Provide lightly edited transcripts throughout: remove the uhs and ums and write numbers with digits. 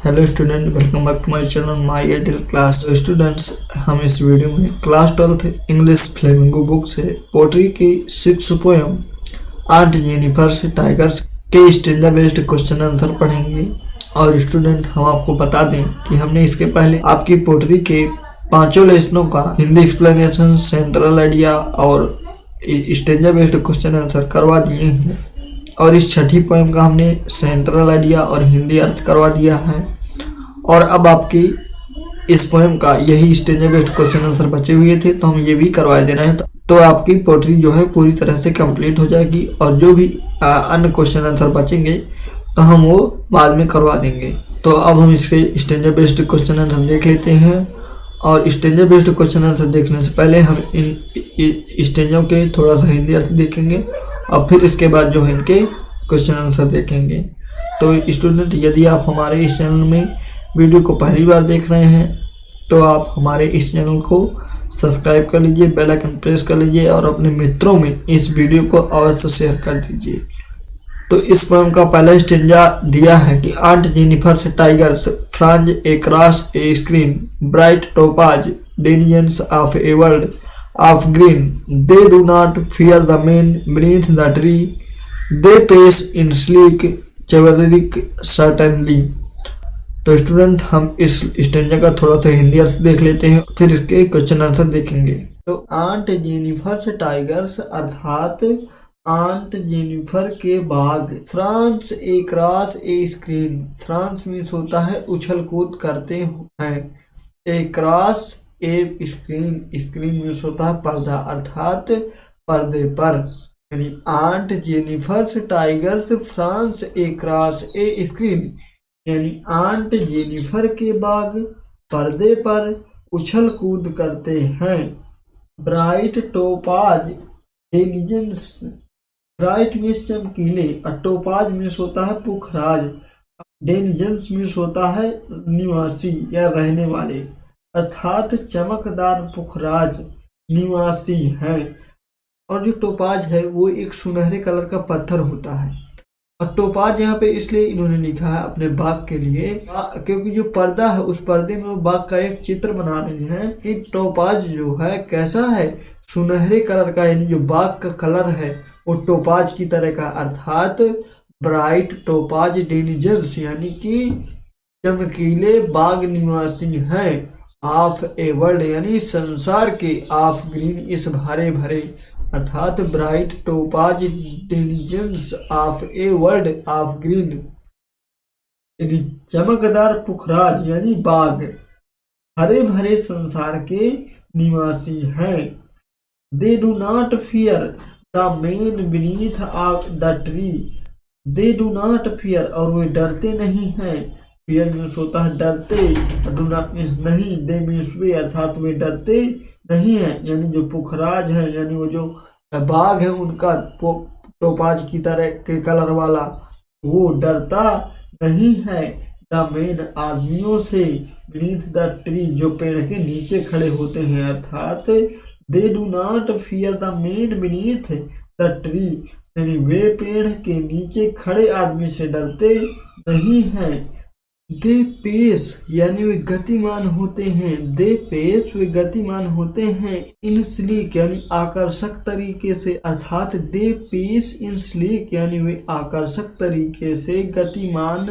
Hello student, welcome back to my channel my Airtel class. Students, हम इस video में class 12th English Flamingo book से poetry की 6 poem Aunt Jennifer's Tigers के stanza based question answer पढ़ेंगे। और student, हम आपको बता दें कि हमने इसके पहले आपकी पोट्री के 5 लेसनों का हिंदी एक्सप्लेनेशन, सेंट्रल आइडिया और स्टेंजा बेस्ड क्वेश्चन आंसर करवा दिए हैं। और इस छठी पोएम का हमने सेंट्रल आइडिया और हिंदी अर्थ करवा दिया है। और अब आपकी इस पोएम का यही स्टेंजा बेस्ड क्वेश्चन आंसर बचे हुए थे, तो हम ये भी करवा दे रहे हैं। तो आपकी पोट्री जो है पूरी तरह से कंप्लीट हो जाएगी। और जो भी अन्य क्वेश्चन आंसर बचेंगे तो हम वो बाद में करवा देंगे। तो अब हम इसके स्टेंजा बेस्ड क्वेश्चन आंसर देख लेते हैं। और स्टेंजा बेस्ड क्वेश्चन आंसर देखने से पहले हम इन स्टेंजों के थोड़ा सा हिंदी अर्थ देखेंगे और फिर इसके बाद जो है इनके क्वेश्चन आंसर देखेंगे। तो स्टूडेंट, यदि आप हमारे इस चैनल में वीडियो को पहली बार देख रहे हैं तो आप हमारे इस चैनल को सब्सक्राइब कर लीजिए, बेल आइकन प्रेस कर लीजिए और अपने मित्रों में इस वीडियो को अवश्य शेयर कर दीजिए। तो इस पोएम का पहला स्टेंजा दिया है कि aunt Jennifer's tigers prance across a screen bright topaz denizens of a world of green, they do not fear the men beneath the tree, they pace in sleek chivalric certainly। तो student, हम इस stanza का थोड़ा सा हिंदी अर्थ देख लेते हैं, फिर इसके क्वेश्चन आंसर देखेंगे। तो आंट जेनिफर्स टाइगर्स अर्थात आंट जेनिफर के बाघ, prance across a screen, prance means होता है उछल कूद करते हैं, across a screen, screen means होता है पर्दा अर्थात पर्दे पर। यानी aunt Jennifer's tigers prance across a screen, यानी आंट जेनिफर के बाग पर्दे पर उछल कूद करते हैं। Bright topaz denizens, bright means चमकीले और टोपाज मीन्स होता है पुखराज, डेनिजन्स मीन्स होता है निवासी या रहने वाले, अर्थात चमकदार पुखराज निवासी है। और जो टोपाज है वो एक सुनहरे कलर का पत्थर होता है। और टोपाज यहाँ पे इसलिए इन्होंने लिखा है अपने बाग के लिए क्योंकि जो पर्दा है उस पर्दे में वो बाग का एक चित्र बना रहे हैं कि टोपाज जो है कैसा है, सुनहरे कलर का, यानी जो बाग का कलर है वो टोपाज की तरह का, अर्थात ब्राइट टोपाज डेनिजर्स, यानी कि चमकीले बाग निवासी हैं। ऑफ ए वर्ल्ड, यानी संसार के, ऑफ ग्रीन इस भरे भरे, अर्थात bright topaz denizens of a world of green, यानी चमकदार पुखराज यानी बाग हरे भरे संसार के निवासी हैं। They do not fear the man beneath of the tree, they do not fear और वे डरते नहीं हैं, फियर मीन्स होता है डरते, डू नॉट मीन्स नहीं, दे मीन्स वे अर्थात वे डरते नहीं है। यानी जो पुखराज है यानी वो जो बाघ है उनका टोपाज की तरह के कलर वाला, वो डरता नहीं है द मेन आदमियों से, बीनीथ द ट्री जो पेड़ के नीचे खड़े होते हैं, अर्थात they do not fear the main beneath the tree, यानी वे पेड़ के नीचे खड़े आदमी से डरते नहीं हैं। दे पेस यानी वे गतिमान होते हैं, दे पेस वे गतिमान होते हैं, इन स्लीक यानी आकर्षक तरीके से, अर्थात दे पेस इन स्लीक यानी वे आकर्षक तरीके से गतिमान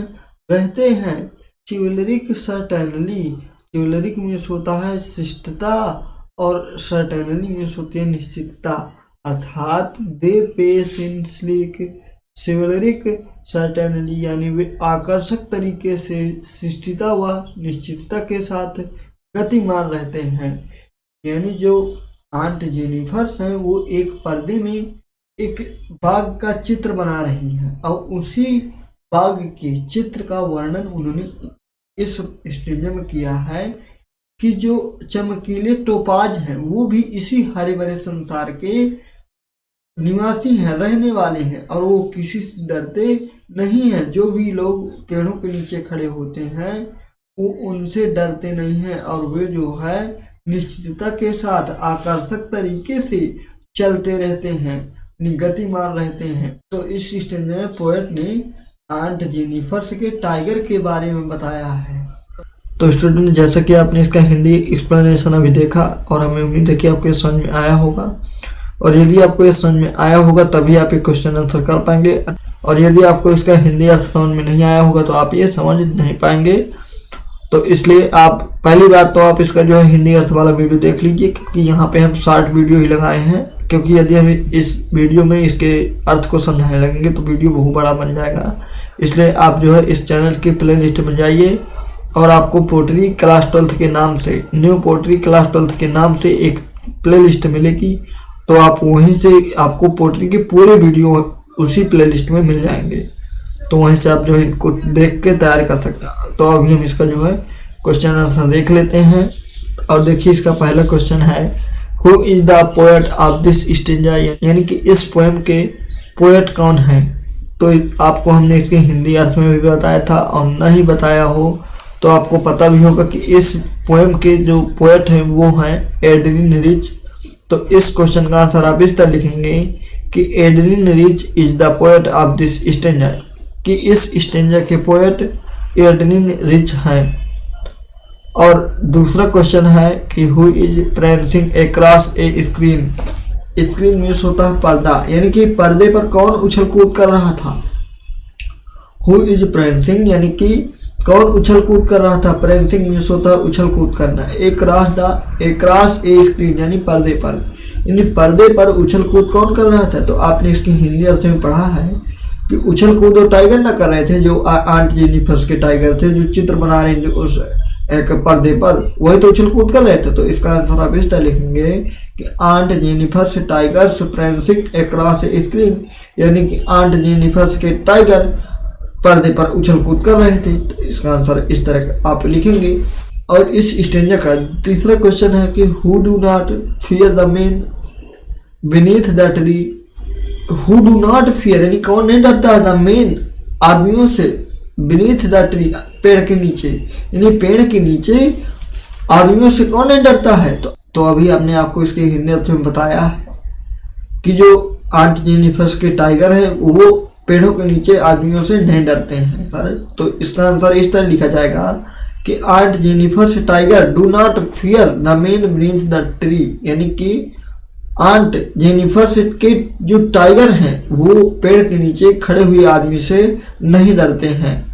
रहते हैं। चिवलरिक सर्टेनली, चिवलरिक मीन्स होता है शिष्टता और सर्टेनली मीन्स होती है निश्चितता, अर्थात they pace in sleek chivalric certainly यानी वे आकर्षक तरीके से शिष्टता व निश्चितता के साथ गतिमान रहते हैं। यानी जो आंट जेनिफर्स हैं वो एक पर्दे में एक बाग का चित्र बना रही हैं और उसी बाग के चित्र का वर्णन उन्होंने इस स्टेंजा में किया है कि जो चमकीले टोपाज हैं वो भी इसी हरे भरे संसार के निवासी हैं, रहने वाले हैं, और वो किसी से डरते नहीं हैं। जो भी लोग पेड़ों के नीचे खड़े होते हैं वो उनसे डरते नहीं हैं और वे जो है निश्चितता के साथ आकर्षक तरीके से चलते रहते हैं, गतिमान रहते हैं। तो इस स्टेंजा में पोएट ने आंट जेनिफर के टाइगर के बारे में बताया है। तो स्टूडेंट, जैसा कि आपने इसका हिंदी एक्सप्लेनेशन अभी देखा और हमें उम्मीद है कि आपको ये समझ में आया होगा, और यदि आपको ये समझ में आया होगा तभी आप ये क्वेश्चन आंसर कर पाएंगे, और यदि आपको इसका हिंदी अर्थ समझ में नहीं आया होगा तो आप ये समझ नहीं पाएंगे। तो इसलिए आप पहली बात तो आप इसका जो है हिंदी अर्थ वाला वीडियो देख लीजिए, क्योंकि यहाँ पे हम शॉर्ट वीडियो ही लगाए हैं, क्योंकि यदि हम इस वीडियो में इसके अर्थ को समझाने लगेंगे तो वीडियो बहुत बड़ा बन जाएगा। इसलिए आप जो है इस चैनल की प्ले लिस्ट में जाइए और आपको पोट्री क्लास 12 के नाम से, न्यू पोट्री क्लास 12 के नाम से एक प्ले लिस्ट मिलेगी। तो आप वहीं से आपको पोट्री के पूरे वीडियो उसी प्ले लिस्ट में मिल जाएंगे, तो वहीं से आप जो है इनको देख के तैयार कर सकते हैं। तो अभी हम इसका जो है क्वेश्चन आंसर देख लेते हैं। और देखिए इसका पहला क्वेश्चन है, who is the poet of this stanza, यानी कि इस पोएम के पोएट कौन है। तो आपको हमने इसके हिंदी अर्थ में भी बताया था, और नहीं बताया हो तो आपको पता भी होगा कि इस पोएम के जो पोएट हैं वो हैं एडरिन रिच। तो इस क्वेश्चन का आंसर आप इस तरह लिखेंगे कि Adrienne Rich is the poet of this stanza, कि इस स्टेंजा के पोएट एडरिन रिच हैं। और दूसरा क्वेश्चन है कि who is prancing across a screen. Screen means होता है पर्दा, यानी कि पर्दे पर कौन उछल कूद कर रहा था। हु इज प्रेंसिंग यानी कि कौन उछल कूद कर रहा था। प्रेंसिंग मीन्स होता है उछल कूद करना। अक्रॉस ए स्क्रीन यानी पर्दे पर, यानी पर्दे पर उछल कूद कौन कर रहा था। तो आपने इसके हिंदी अर्थ में पढ़ा है कि उछल कूद वो टाइगर ना कर रहे थे, जो आंट जेनिफर के टाइगर थे, जो चित्र बना रहे हैं जो उस एक पर्दे पर, वही तो उछल कूद कर रहे थे। तो इसका आंसर आप इस तरह लिखेंगे कि आंट जेनिफर से tigers prancing across a screen, यानी कि आंट जेनिफर के टाइगर पर्दे पर उछल कूद कर रहे थे। तो इसका आंसर इस तरह आप लिखेंगे। और इस स्टेंजा का तीसरा क्वेश्चन है कि who do not fear the man beneath the tree. Who do not fear यानी कौन नहीं डरता है, द मैन आदमियों से, बीनीथ द ट्री पेड़ के नीचे, यानी पेड़ के नीचे आदमियों से कौन नहीं डरता है। तो अभी हमने आपको इसके हिंदी अर्थ में बताया है कि जो आंट जेनिफर के टाइगर है वो पेड़ों के नीचे आदमियों से नहीं डरते हैं सर। तो इसका आंसर इस तरह लिखा जाएगा कि आंट जेनिफर से tiger do not fear the man beneath the tree, यानी कि आंट जेनिफर से के जो टाइगर हैं वो पेड़ के नीचे खड़े हुए आदमी से नहीं डरते हैं।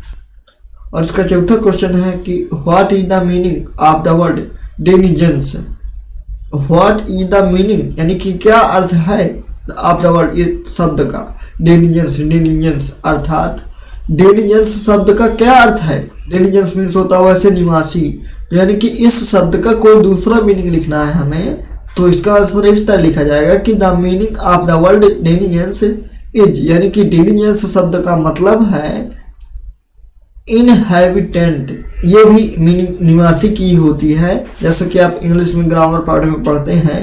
और इसका चौथा क्वेश्चन है कि what is the meaning of the word denizens. What is the meaning यानी कि क्या अर्थ है ऑफ द वर्ड, ये शब्द का डेनिजेंस अर्थात डेनिजेंस शब्द का क्या अर्थ है। डेनिजेंस मीन्स होता है वैसे निवासी, यानी कि इस शब्द का कोई दूसरा मीनिंग लिखना है हमें। तो इसका आंसर इस तरह लिखा जाएगा कि the meaning of the word denizens is, यानी कि डेनिजेंस शब्द का मतलब है इनहैबिटेंट, ये भी मीनिंग निवासी की होती है। जैसे कि आप इंग्लिश में ग्रामर पार्ट में पढ़ते हैं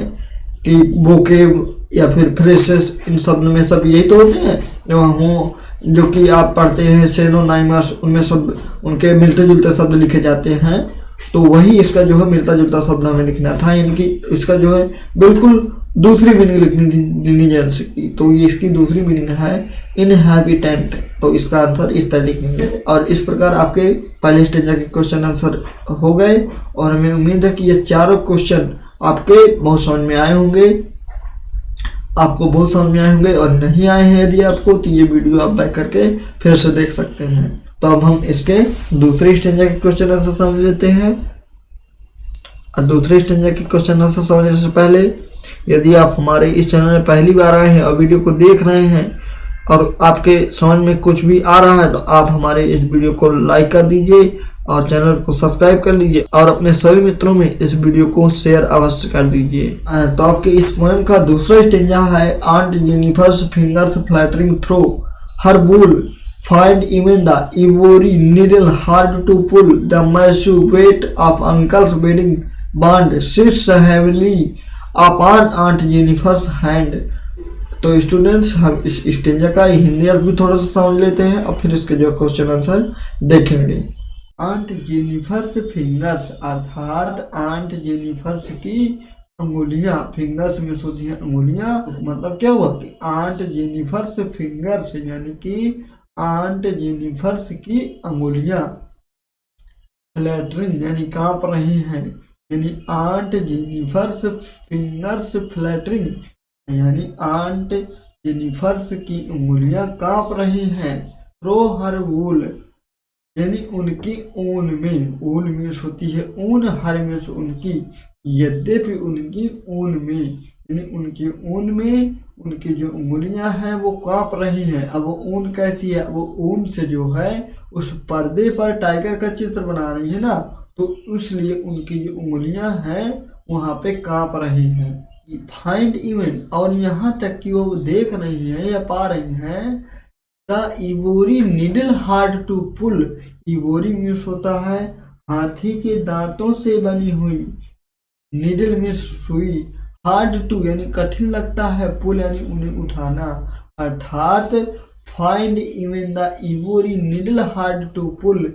कि वोकेब या फिर फ्रेसेस, इन शब्द में सब यही तो होते हैं जो कि आप पढ़ते हैं सेनोनाइमस, उनमें सब उनके मिलते जुलते शब्द लिखे जाते हैं। तो वही इसका जो है मिलता जुलता शब्द हमें लिखना था, यानी कि इसका जो है बिल्कुल दूसरी मीनिंग लिखनी थी डिलीजेंस की। तो ये इसकी दूसरी मीनिंग है इनहैबिटेंट। तो इसका आंसर इस तरह लिखेंगे। और इस प्रकार आपके पहले स्टेंजा के क्वेश्चन आंसर हो गए, और हमें उम्मीद है कि ये चारों क्वेश्चन आपके बहुत समझ में आए होंगे, आपको बहुत समझ में आए होंगे। और नहीं आए हैं यदि आपको, तो ये वीडियो आप बैक करके फिर से देख सकते हैं। तो अब हम इसके दूसरे स्टेंजा के क्वेश्चन आंसर समझ लेते हैं। और दूसरे स्टेंजा के क्वेश्चन आंसर समझने से पहले यदि आप हमारे इस चैनल में पहली बार आए हैं और वीडियो को देख रहे हैं और आपके समझ में कुछ भी आ रहा है, तो आप हमारे इस वीडियो को लाइक कर दीजिए और चैनल को सब्सक्राइब कर लीजिए, और अपने सभी मित्रों में इस वीडियो को शेयर अवश्य कर दीजिए। तो आपके इस पोएम का दूसरा स्टेंजा है Aunt Jennifer's fingers fluttering through her wool find even the ivory needle hard to pull, the massive weight of uncle's wedding band sits heavily upon Aunt Jennifer's hand। तो स्टूडेंट्स, हम इस stanza का हिंदी अर्थ भी थोड़ा सा समझ लेते हैं और फिर इसके जो क्वेश्चन आंसर देखेंगे। आंट जेनिफर्स फिंगर्स अर्थात आंट जेनिफर्स की अंगुलियां, फिंगर्स में होती हैं अंगुलियां। मतलब क्या हुआ कि आंट जेनिफर्स फिंगर्स यानी कि आंट जेनिफर्स की अंगुलियां फ्लैटरिंग यानी कांप रही हैं, यानी आंट जेनिफर्स फिंगर्स फ्लैटरिंग, यानी आंट जेनिफर्स की उंगलियां कांप रही हैं। थ्रो हर वूल यानी उनकी ऊन में, ऊन मीन्स होती है ऊन, हर मीन्स उनकी, यद्यपि उनकी ऊन में, यानी उनकी ऊन में उनकी जो उंगलियां हैं वो कांप रही हैं। अब वो ऊन कैसी है, वो ऊन से जो है उस पर्दे पर टाइगर का चित्र बना रही है ना, तो इसलिए उनकी जो उंगलियां हैं वहां पे कांप रही हैं। फाइंड इवन, और यहाँ तक कि वो देख रही हैं या पा रही हैं the ivory needle hard to pull, ivory means होता है हाथी के दांतों से बनी हुई, निडल मीन्स सुई, हार्ड टू यानी कठिन लगता है, पुल यानी उन्हें उठाना, अर्थात find even the ivory needle hard to pull,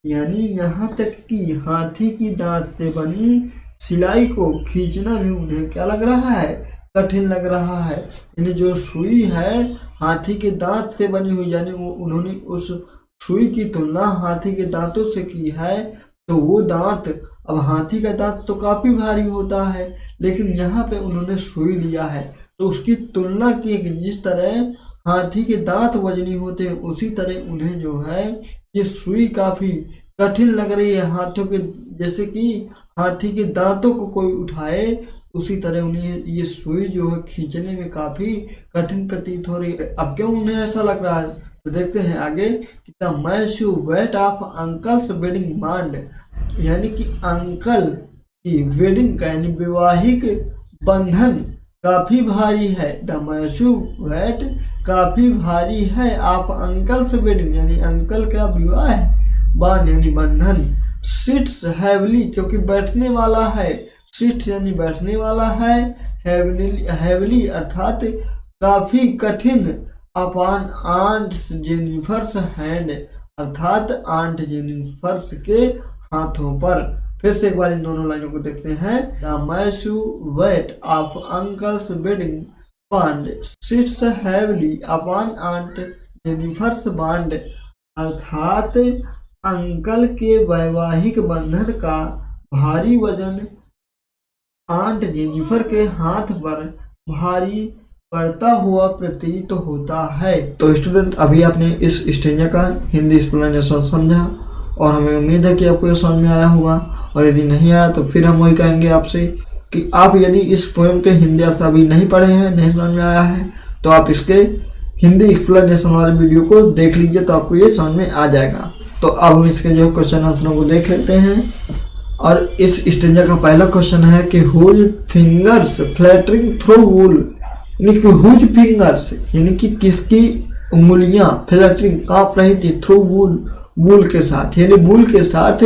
यानी यहाँ तक कि हाथी की दांत से बनी सिलाई को खींचना भी उन्हें क्या लग रहा है, कठिन लग रहा है। यानी जो सुई है हाथी के दांत से बनी हुई, यानी वो उन्होंने उस सुई की तुलना हाथी के दांतों से की है, तो वो दांत, अब हाथी का दांत तो काफी भारी होता है, लेकिन यहाँ पे उन्होंने सुई लिया है तो उसकी तुलना की कि जिस तरह हाथी के दांत वजनी होते हैं उसी तरह उन्हें जो है ये सुई काफी कठिन लग रही है हाथों के, जैसे कि हाथी के दांतों को कोई उठाए उसी तरह उन्हें ये सुई जो है खींचने में काफी कठिन प्रतीत हो रही है। अब क्यों उन्हें ऐसा लग रहा है, तो देखते हैं आगे कि the massive weight of uncle's wedding band, यानी कि अंकल की वेडिंग का यानी वैवाहिक बंधन काफी भारी है। द मैसिव वेट काफी भारी है ऑफ अंकल्स वेडिंग, यानी अंकल का विवाह बांड यानी बंधन, सिट्स हैवली क्योंकि बैठने वाला है, सिट्स यानी बैठने वाला है, हैवली अर्थात काफी कठिन, अपॉन आंट जेनिफर्स हैंड अर्थात आंट जेनिफर्स के हाथों पर। फिर से एक बार इन दोनों लाइनों को देखते हैं। The massive weight of uncle's wedding band sits heavily upon Aunt Jennifer's band, अर्थात अंकल के वैवाहिक बंधन का भारी वजन आंट जेनिफर के हाथ पर भारी पड़ता हुआ प्रतीत होता है। तो स्टूडेंट अभी आपने इस स्टेंजा का हिंदी एक्सप्लेनेशन समझा और हमें उम्मीद है कि आपको ये समझ में आया होगा, और यदि नहीं आया तो फिर हम वही कहेंगे आपसे कि आप यदि इस पोएम के हिंदी अर्थ अभी नहीं पढ़े हैं, नहीं समझ में आया है, तो आप इसके हिंदी एक्सप्लेनेशन वाले वीडियो को देख लीजिए, तो आपको ये समझ में आ जाएगा। तो अब हम इसके जो क्वेश्चन आंसरों को देख लेते हैं, और इस स्टेंजा का पहला क्वेश्चन है कि हुज फिंगर्स फ्लैटरिंग थ्रू वूल, यानी कि हुज फिंगर्स यानी कि किसकी उंगलियां फ्लैटरिंग कांप रही थी थ्रू वूल, वूल के साथ, यानी वूल के साथ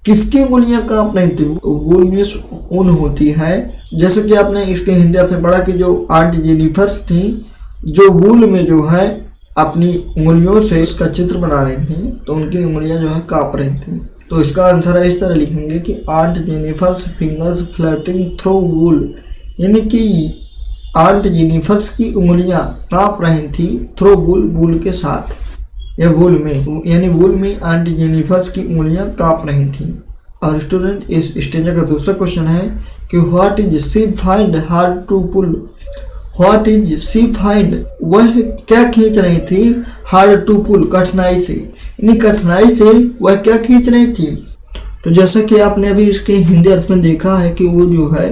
किसकी उंगलियां कांप रही थी। वूल मीन्स ऊन होती है, जैसे कि आपने इसके हिंदी अर्थ में पढ़ा कि जो आंट जेनिफर्स थी जो वूल में जो है अपनी उंगलियों से इसका चित्र बना रही थी, तो उनकी उंगलियां जो है कांप रही थी। तो इसका आंसर है, इस तरह लिखेंगे कि आंट जेनिफर्स फिंगर्स फ्लैटिंग थ्रू वूल, यानी कि आंट जेनिफर्स की उंगलियां कांप रही थी थ्रू वूल, वूल के साथ या वूल में, यानी वूल में आंट जेनिफर्स की उंगलियां कांप रही थी। और स्टूडेंट इस स्टेंजा का दूसरा क्वेश्चन है कि what is she find hard to pull, what is she find वह क्या खींच रही थी हार्ड टू पुल कठिनाई से, यानी कठिनाई से वह क्या खींच रही थी। तो जैसा कि आपने अभी इसके हिंदी अर्थ में देखा है कि वो जो है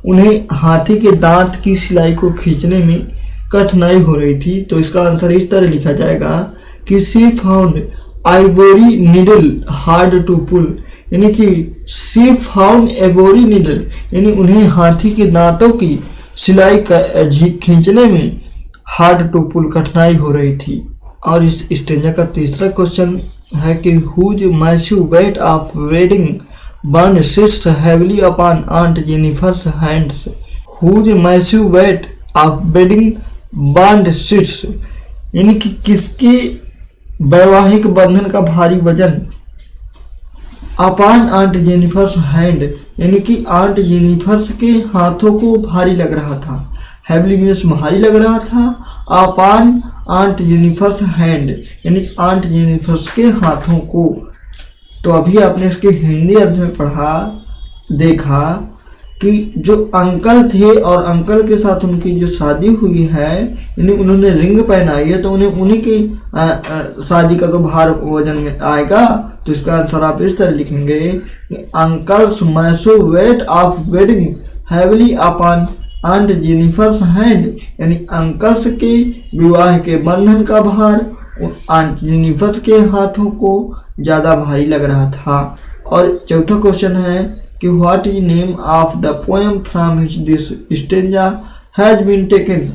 उन्हें हाथी के दांत की सिलाई को खींचने में कठिनाई हो रही थी, तो इसका आंसर इस तरह लिखा जाएगा कि she found ivory needle hard to pull, यानी कि शी फाउंड आइवोरी निडल, यानी उन्हें हाथी के दांतों की सिलाई खींचने में हार्ड टू पुल कठिनाई हो रही थी। और इस स्टेंजा का तीसरा क्वेश्चन है कि whose massive weight of wedding bond sits heavily upon Aunt Jennifer's hands, whose massive weight of wedding bond sits, यानी कि किसकी वैवाहिक बंधन का भारी वजन अपॉन आंट जेनिफर्स हैंड, यानी कि आंट जेनिफर्स के हाथों को भारी लग रहा था। हैवली मीन्स भारी लग रहा था अपॉन आंट जेनिफर्स हैंड, यानी आंट जेनिफर्स के हाथों को। तो अभी आपने इसके हिंदी अर्थ में पढ़ा, देखा कि जो अंकल थे और अंकल के साथ उनकी जो शादी हुई है, यानी उन्होंने रिंग पहनाई है, तो उन्हें उन्हीं की शादी का तो भार वजन में आएगा। तो इसका आंसर आप इस तरह लिखेंगे कि uncle's massive weight of wedding heavily upon Aunt Jennifer's hand, यानी अंकल्स के विवाह के बंधन का भार आंट जेनिफर के हाथों को ज़्यादा भारी लग रहा था। और चौथा क्वेश्चन है कि what is name of the poem from which this stanza has been taken,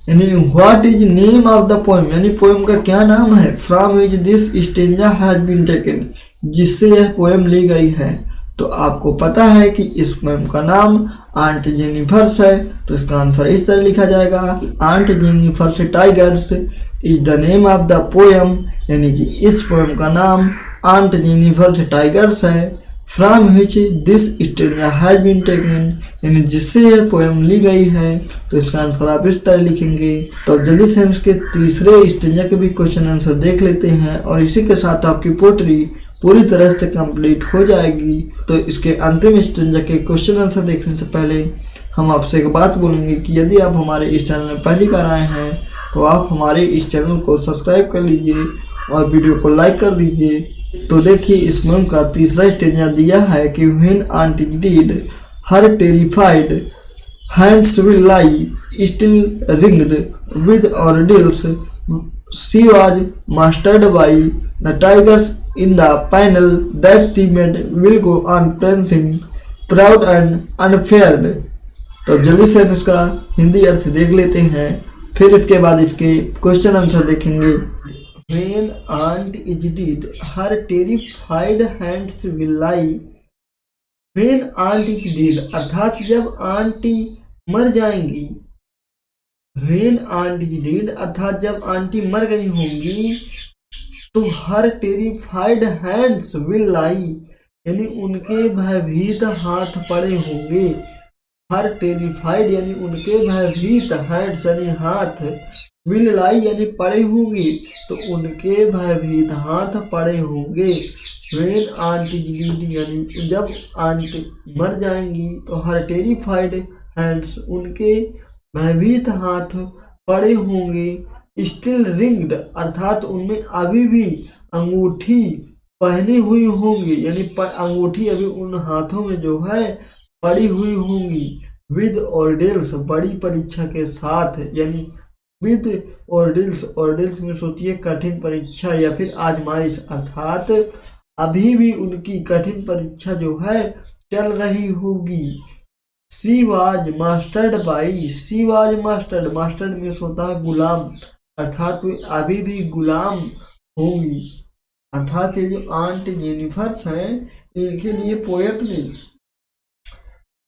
यानी what is name of the poem, यानी पोएम का क्या नाम है, from which this stanza has been taken, जिससे यह पोएम ली गई है। तो आपको पता है कि इस पोएम का नाम आंट जेनिफर्स है, तो इसका आंसर इस तरह लिखा जाएगा, Aunt Jennifer's Tigers is the name of the poem, यानी कि इस पोएम का नाम आंट जेनिफर्स टाइगर्स है, from which this stanza has been taken, यानी जिससे यह पोएम ली गई है। तो इसका आंसर आप इस तरह लिखेंगे। तो जल्दी से हम इसके तीसरे स्टेंजा के भी क्वेश्चन आंसर देख लेते हैं, और इसी के साथ आपकी पोट्री पूरी तरह से कंप्लीट हो जाएगी। तो इसके अंतिम स्टेंजा के क्वेश्चन आंसर देखने से पहले हम आपसे एक बात बोलेंगे कि यदि आप हमारे इस चैनल में पहली बार आए हैं तो आप हमारे इस चैनल को सब्सक्राइब कर लीजिए और वीडियो को लाइक कर दीजिए। तो देखिए इस पोएम का तीसरा स्टेंजा दिया है कि when aunt is dead her terrified hands will lie still ringed with ordeals, she was mastered by the tigers in the panel that she made will go on prancing proud and unfeared। तो जल्दी से हम इसका हिंदी अर्थ देख लेते हैं, फिर इसके बाद इसके क्वेश्चन आंसर देखेंगे। When aunt is dead, her terrified hands will lie। When aunt is dead, अर्थात जब आंटी मर जाएंगी। When aunt is dead, अर्थात जब आंटी मर गई होंगी, तो हर टेरिफाइड हैंड्स विल लाई, यानी उनके भयभीत हाथ पड़े होंगे। हर टेरिफाइड यानी उनके भयभीत हैंड्स यानी हाथ, विल लाई यानी पड़े होंगे, तो उनके भयभीत हाथ पड़े होंगे। व्हेन आंट इज डेड, यानी जब आंट मर जाएंगी, तो हर टेरिफाइड हैंड्स उनके भयभीत हाथ पड़े होंगे। स्टिल रिंग्ड, अर्थात उनमें अभी भी अंगूठी पहनी हुई होंगी, यानी अंगूठी अभी उन हाथों में जो है पड़ी हुई होंगी। विद ऑर्डिल्स, बड़ी परीक्षा के साथ, यानी विद ऑर्डिल्स, ऑर्डिल्स में सोचती है कठिन परीक्षा या फिर आजमाइश, अर्थात अभी भी उनकी कठिन परीक्षा जो है चल रही होगी। She was mastered by, she was mastered, mastered में होता है गुलाम, अर्थात वे अभी भी गुलाम होंगी। अर्थात ये जो आंट जेनिफर हैं, इनके लिए पोएट ने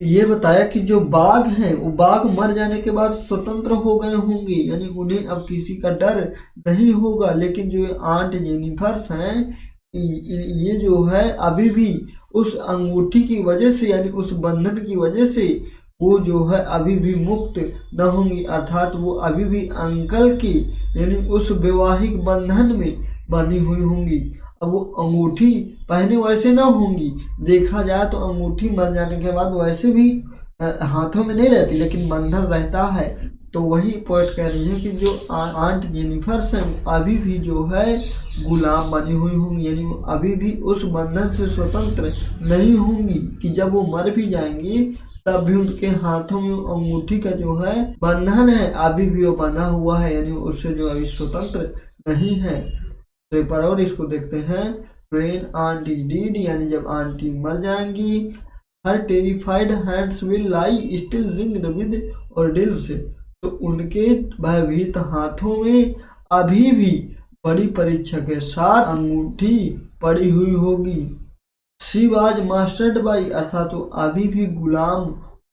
ये बताया कि जो बाघ हैं वो बाघ मर जाने के बाद स्वतंत्र हो गए होंगे, यानी उन्हें अब किसी का डर नहीं होगा। लेकिन जो आंट जेनिफर हैं, ये जो है अभी भी उस अंगूठी की वजह से, यानी उस बंधन की वजह से वो जो है अभी भी मुक्त न होंगी, अर्थात वो अभी भी अंकल की यानी उस वैवाहिक बंधन में बंधी हुई होंगी। अब वो अंगूठी पहने वैसे ना होंगी, देखा जाए तो अंगूठी मर जाने के बाद वैसे भी हाथों में नहीं रहती, लेकिन बंधन रहता है। तो वही पॉइंट कह रही है कि जो आंट जेनिफर हैं अभी भी जो है गुलाम बनी हुई होंगी, यानी वो अभी भी उस बंधन से स्वतंत्र नहीं होंगी कि जब वो मर भी जाएंगी तब भी उनके हाथों में अंगूठी का जो है बंधन है, अभी भी वो बंधा हुआ है, यानी उससे जो अभी स्वतंत्र नहीं है। तो एक बार और इसको देखते हैं। व्हेन आंट इज डेड, यानी जब आंटी मर जाएंगी, her terrified hands will lie still ringed with ordeals, तो उनके भयभीत हाथों में अभी भी बड़ी परीक्षा के साथ अंगूठी पड़ी हुई होगी। शी वाज मास्टर्ड बाई, अर्थात वो अभी भी गुलाम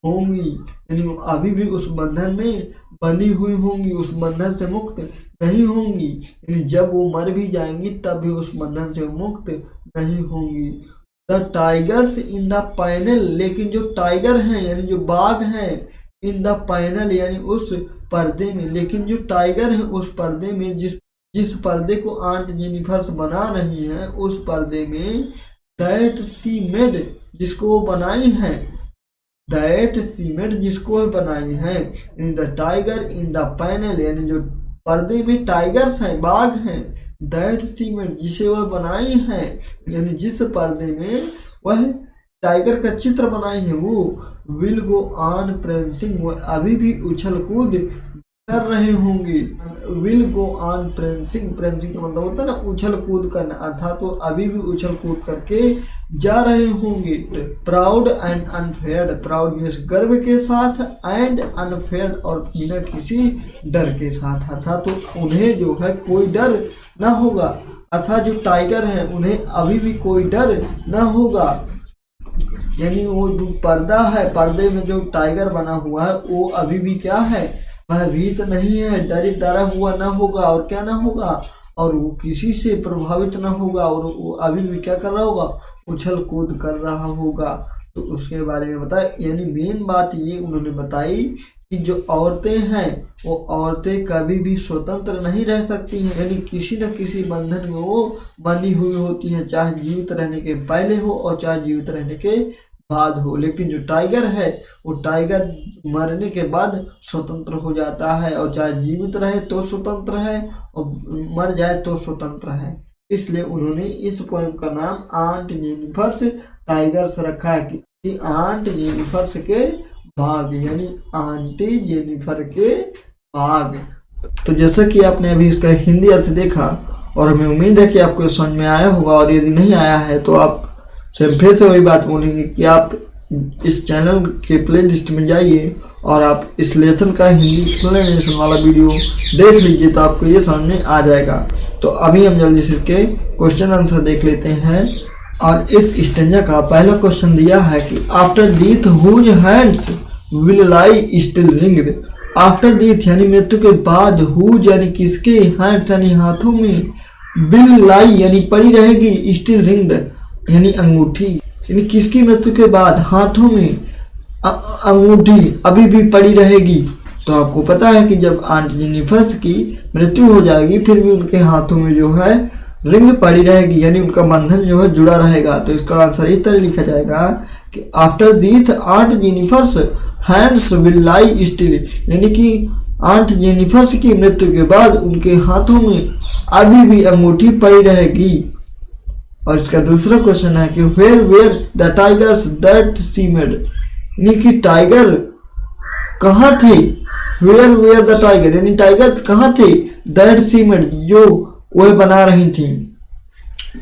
होंगी, यानी वो अभी भी उस बंधन में बंधी हुई होंगी, उस बंधन से मुक्त नहीं होंगी, यानी जब वो मर भी जाएंगी तब भी उस बंधन से मुक्त नहीं होंगी। The tigers in the panel, लेकिन जो टाइगर हैं यानी जो बाघ हैं इन द पैनल यानी उस पर्दे में, लेकिन जो टाइगर है उस पर्दे में, जिस पर्दे को आंट जेनिफर बना रही है उस पर्दे में दैट सी मेड जिसको वो बनाई है, दैट सी मेड जिसको वो बनाई है, in the tiger in the panel यानी जो पर्दे में टाइगर्स हैं, बाघ हैं, दैट सी मेड जिसे वह बनाई है, यानी जिस पर्दे में वह टाइगर का चित्र बनाई है वो विल गो ऑन प्रेंसिंग, वो अभी भी उछल कूद कर रहे होंगे। Will go on prancing, prancing का मतलब होता है ना उछल कूद करना, अर्थात वो अभी भी उछल कूद करके जा रहे होंगे। प्राउड एंड अनफेयर्ड, प्राउड मीन्स गर्व के साथ, एंड अनफेयर्ड और बिना किसी डर के साथ, अर्थात तो उन्हें जो है कोई डर ना होगा, अर्थात जो टाइगर है उन्हें अभी भी कोई डर ना होगा। यानी वो जो पर्दा है, पर्दे में जो टाइगर बना हुआ है वो अभी भी क्या है, भयभीत नहीं है, डरा हुआ ना होगा, और क्या ना होगा, और वो किसी से प्रभावित ना होगा, और वो अभी भी क्या कर रहा होगा, उछल कूद कर रहा होगा। तो उसके बारे में बताया, यानी मेन बात ये उन्होंने बताई कि जो औरतें हैं वो औरतें कभी भी स्वतंत्र नहीं रह सकती हैं, यानी किसी न किसी बंधन में वो बंधी हुई होती हैं, चाहे जीवित रहने के पहले हो और चाहे जीवित रहने के बाद हो। लेकिन जो टाइगर है वो टाइगर मरने के बाद स्वतंत्र हो जाता है, और चाहे जीवित रहे तो स्वतंत्र है और मर जाए तो स्वतंत्र है। इसलिए उन्होंने इस पोएम का नाम आंट जेनिफर टाइगर्स रखा है कि आंट जेनिफर के बाग, यानी आंटी जेनिफर के बाग। तो जैसा कि आपने अभी इसका हिंदी अर्थ देखा और हमें उम्मीद है कि आपको समझ में आया होगा, और यदि नहीं आया है तो आप फिर से वही बात बोलेंगे कि आप इस चैनल के प्लेलिस्ट में जाइए और आप इस लेसन का हिंदी एक्सप्लेनेशन वाला वीडियो देख लीजिए, तो आपको ये समझ में आ जाएगा। तो अभी हम जल्दी से इसके क्वेश्चन आंसर देख लेते हैं। और इस स्टेंजा का पहला क्वेश्चन दिया है कि after death whose hands will lie still ringed, after death यानी मृत्यु के बाद, हुज यानी किसके, हैंड्स यानी हाथों में, विल लाई यानी पड़ी रहेगी, स्टिल रिंग्ड यानी अंगूठी, यानी किसकी मृत्यु के बाद हाथों में अंगूठी अभी भी पड़ी रहेगी। तो आपको पता है कि जब आंट जेनिफर की मृत्यु हो जाएगी फिर भी उनके हाथों में जो है रिंग पड़ी रहेगी, यानी उनका बंधन जो है जुड़ा रहेगा। तो इसका आंसर इस तरह लिखा जाएगा कि after death aunt Jennifer's hands will lie still, यानी कि आंट जेनिफर की मृत्यु के बाद उनके हाथों में अभी भी अंगूठी पड़ी रहेगी। और इसका दूसरा क्वेश्चन है कि where were the tigers that she made, यानी कि टाइगर कहाँ थे, वेयर वेयर द टाइगर यानी टाइगर कहाँ थे, दैट सी मेड जो वह बना रही थी।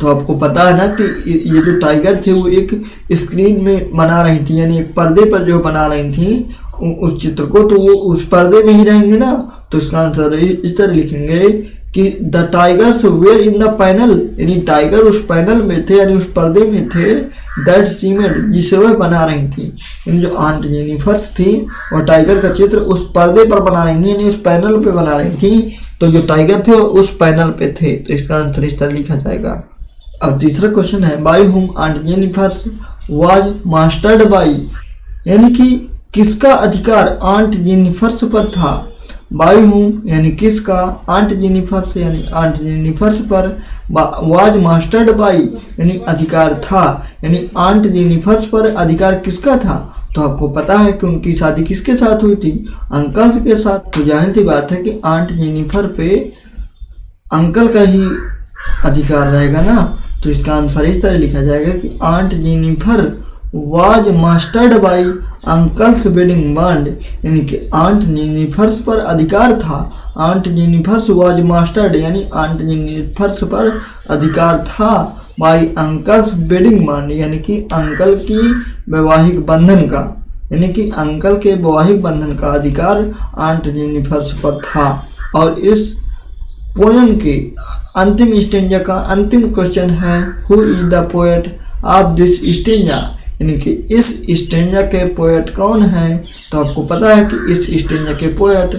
तो आपको पता है ना कि ये जो टाइगर थे वो एक स्क्रीन में बना रही थी, यानी एक पर्दे पर जो बना रही थी उस चित्र को, तो वो उस पर्दे में ही रहेंगे ना। तो इसका आंसर इस तरह लिखेंगे कि the tigers were in the panel, यानी टाइगर उस पैनल में थे, यानी उस पर्दे में थे, दैट सी मेड जिसे वह बना रही थी। इन जो आंट जेनिफर थी और टाइगर का चित्र उस पर्दे पर बना रही थी, यानी उस पैनल पे बना रही थी। तो जो टाइगर थे वो उस पैनल पे थे। तो इसका आंसर इस तरह लिखा जाएगा। अब तीसरा क्वेश्चन है by whom aunt Jennifer was mastered by, यानी कि किसका अधिकार आंट जेनिफर पर था। बाय हुम यानी किसका, आंट जेनिफर यानी आंट जेनिफर पर, वाज मास्टर्ड बाय यानी अधिकार था, यानी आंट जेनिफर पर अधिकार किसका था। तो आपको पता है कि उनकी शादी किसके साथ हुई थी, अंकल के साथ। तो जाहिर सी बात है कि आंट जेनिफर पे अंकल का ही अधिकार रहेगा ना। तो इसका आंसर इस तरह लिखा जाएगा कि aunt Jennifer was mastered by uncle's wedding bond, यानी कि आंट जेनिफर पर अधिकार था। आंट जेनिफर वाज मास्टर्ड यानी आंट जेनिफर पर अधिकार था बाय अंकल्स वेडिंग बॉन्ड, यानी कि अंकल की वैवाहिक बंधन का, यानी कि अंकल के वैवाहिक बंधन का अधिकार आंट जेनिफर पर था। और इस पोएम के अंतिम स्टेंजा का अंतिम क्वेश्चन है who is the poet of this stanza, यानी कि इस स्टेंजा के पोएट कौन है। तो आपको पता है कि इस स्टेंजा के पोएट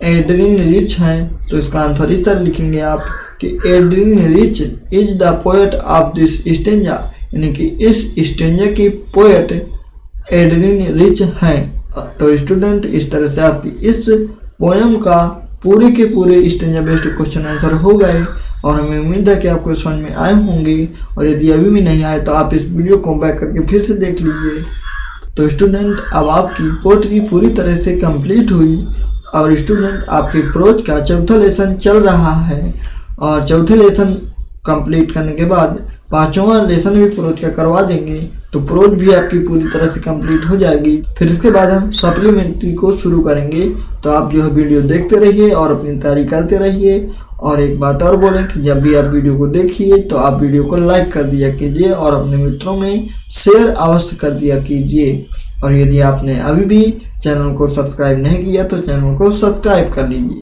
एड्रिन रिच हैं। तो इसका आंसर इस तरह लिखेंगे आप कि Adrian rich is the poet of this stanza, यानी कि इस स्टेंजा की पोएट एड्रिन रिच हैं। तो स्टूडेंट इस तरह से आपकी इस पोएम का पूरे के पूरे स्टेंजा बेस्ड क्वेश्चन आंसर हो गए और हमें उम्मीद है कि आपको समझ में आए होंगे। और यदि अभी भी नहीं आए तो आप इस वीडियो को बैक करके फिर से देख लीजिए। तो स्टूडेंट अब आपकी पोट्री पूरी तरह से कंप्लीट हुई और स्टूडेंट आपके प्रोज का चौथा लेसन चल रहा है और चौथे लेसन कंप्लीट करने के बाद पांचवा लेसन भी प्रोज का करवा देंगे तो प्रोज भी आपकी पूरी तरह से कंप्लीट हो जाएगी। फिर इसके बाद हम सप्लीमेंट्री को शुरू करेंगे। तो आप जो है वीडियो देखते रहिए और अपनी तैयारी करते रहिए। और एक बात और बोलें कि जब भी आप वीडियो को देखिए तो आप वीडियो को लाइक कर दिया कीजिए और अपने मित्रों में शेयर अवश्य कर दिया कीजिए। और यदि आपने अभी भी चैनल को सब्सक्राइब नहीं किया तो चैनल को सब्सक्राइब कर लीजिए।